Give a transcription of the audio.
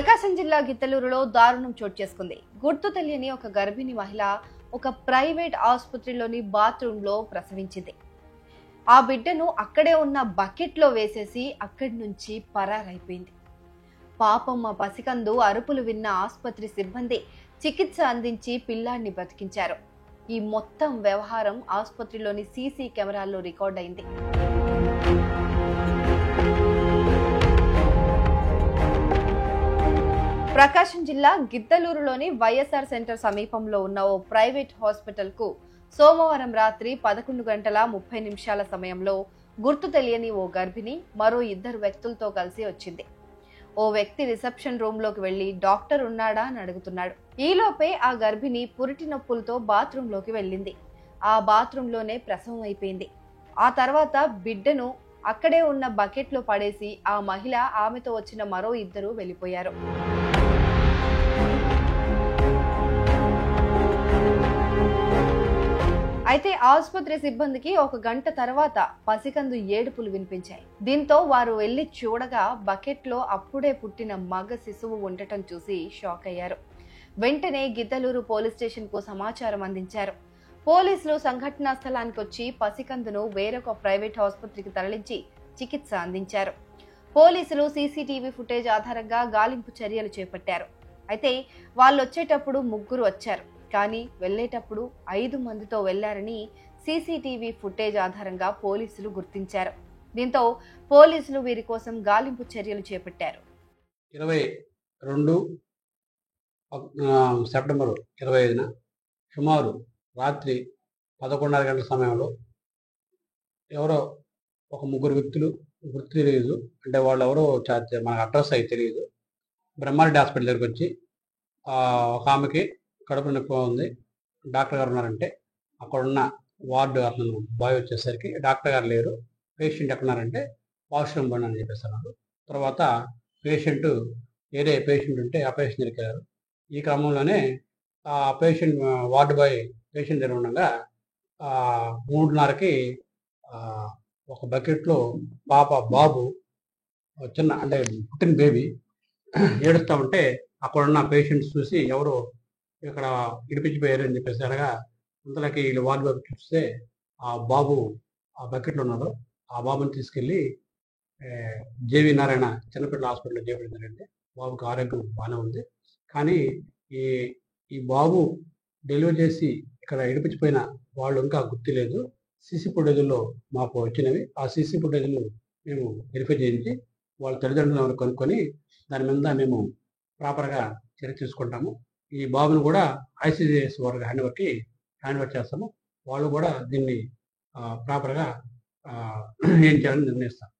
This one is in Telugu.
ప్రకాశం జిల్లా గిద్దలూరులో దారుణం చోటు చేసుకుంది. గుర్తు తెలియని ఒక గర్భిణీ మహిళ ఒక ప్రైవేట్ ఆసుపత్రిలోని బాత్రూంలో ప్రసవించింది. ఆ బిడ్డను అక్కడే ఉన్న బకెట్లో వేసేసి అక్కడి నుంచి పరారైపోయింది. పాపం ఆ పసికందు అరుపులు విన్న ఆసుపత్రి సిబ్బంది చికిత్స అందించి పిల్లాన్ని బతికించారు. ఈ మొత్తం వ్యవహారం ఆసుపత్రిలోని సీసీ కెమెరాల్లో రికార్డ్ అయింది. ప్రకాశం జిల్లా గిద్దలూరులోని వైఎస్ఆర్ సెంటర్ సమీపంలో ఉన్న ఓ ప్రైవేట్ హాస్పిటల్ కు సోమవారం రాత్రి 11:30 సమయంలో గుర్తు తెలియని ఓ గర్భిణి మరో 2 వ్యక్తులతో కలిసి వచ్చింది. ఓ వ్యక్తి రిసెప్షన్ రూమ్ లోకి వెళ్లి డాక్టర్ ఉన్నాడా అని అడుగుతున్నాడు. ఈలోపే ఆ గర్భిణి పురిటి నొప్పులతో బాత్రూమ్ లోకి వెళ్ళింది. ఆ బాత్రూమ్ లోనే ప్రసవం అయిపోయింది. ఆ తర్వాత బిడ్డను అక్కడే ఉన్న బకెట్ లో పడేసి ఆ మహిళ ఆమెతో వచ్చిన మరో 2 వెళ్లిపోయారు. అయితే ఆసుపత్రి సిబ్బందికి 1 గంట తర్వాత పసికందు ఏడుపులు వినిపించాయి. దీంతో వారు వెళ్లి చూడగా బకెట్ లో అప్పుడే పుట్టిన మగ శిశువు ఉండటం చూసి షాక్ అయ్యారు. వెంటనే గిద్దలూరు పోలీస్ స్టేషన్ కు సమాచారం అందించారు. పోలీసులు సంఘటనా స్థలానికి వచ్చి పసికందును వేరొక ప్రైవేట్ ఆసుపత్రికి తరలించి చికిత్స అందించారు. పోలీసులు సీసీటీవీ ఫుటేజ్ ఆధారంగా గాలింపు చర్యలు చేపట్టారు. అయితే వాళ్ళు వచ్చేటప్పుడు 3 వచ్చారు, కానీ వెళ్లేటప్పుడు 5 మందితో వెళ్లారని సీసీటీవీ ఫుటేజ్ ఆధారంగా పోలీసులు గుర్తించారు. దీంతో పోలీసులు వీరి కోసం గాలింపు చర్యలు చేపట్టారు. 22 సెప్టెంబర్ 25న సుమారు రాత్రి 11:30 గంటల సమయంలో ఎవరో ఒక 3 వ్యక్తులు, గుర్తు తెలియదు, అంటే వాళ్ళు ఎవరో మనకు అడ్రస్ అయితే తెలియదు, బ్రహ్మారెడ్డి హాస్పిటల్ దగ్గరికి వచ్చి ఒక ఆమెకి కడుపు నొప్పి ఉంది, డాక్టర్ గారు ఉన్నారంటే అక్కడున్న వార్డు అతను బాయ్ వచ్చేసరికి డాక్టర్ గారు లేరు, పేషెంట్ ఎక్కడున్నారంటే వాష్రూమ్ బండి అని చెప్పేస్తున్నారు. తర్వాత వేరే పేషెంట్ ఉంటే ఆ పేషెంట్ దగ్గరికి వెళ్ళారు. ఈ క్రమంలోనే ఆ పేషెంట్ వార్డు బాయ్ పేషెంట్ దగ్గర ఉండగా 3:30కి ఒక బకెట్లో బాబు చిన్న అంటే పుట్టిన బేబీ ఏడుస్తూ ఉంటే అక్కడున్న పేషెంట్స్ చూసి ఎవరు ఇక్కడ ఇడిపించిపోయారు అని చెప్పేసి అనగా అంతలోకి వీళ్ళు వార్డు బాబు చూస్తే ఆ బాబు ఆ బకెట్లో ఉన్నాడు. ఆ బాబుని తీసుకెళ్ళి జేవి నారాయణ చిన్నపిల్లల హాస్పిటల్లో చేపట్టిందంటే బాబుకి ఆరోగ్యం బాగానే ఉంది. కానీ ఈ బాబు డెలివరీ చేసి ఇక్కడ ఇడిపించిపోయిన వాళ్ళు ఇంకా గుర్తు లేదు. సీసీ ఫుటేజ్లో మాకు వచ్చినవి. ఆ సీసీ ఫుటేజ్లు మేము వెరిఫై చేయించి వాళ్ళ తల్లిదండ్రులను కనుక్కొని దాని మీద మేము ప్రాపర్గా చర్య తీసుకుంటాము. ఈ బాబును కూడా ఐసీడీఎస్ వారికి హ్యాండ్ ఓవర్ చేస్తాము. వాళ్ళు కూడా దీన్ని ప్రాపర్గా ఏం చేయాలని నిర్ణయిస్తారు.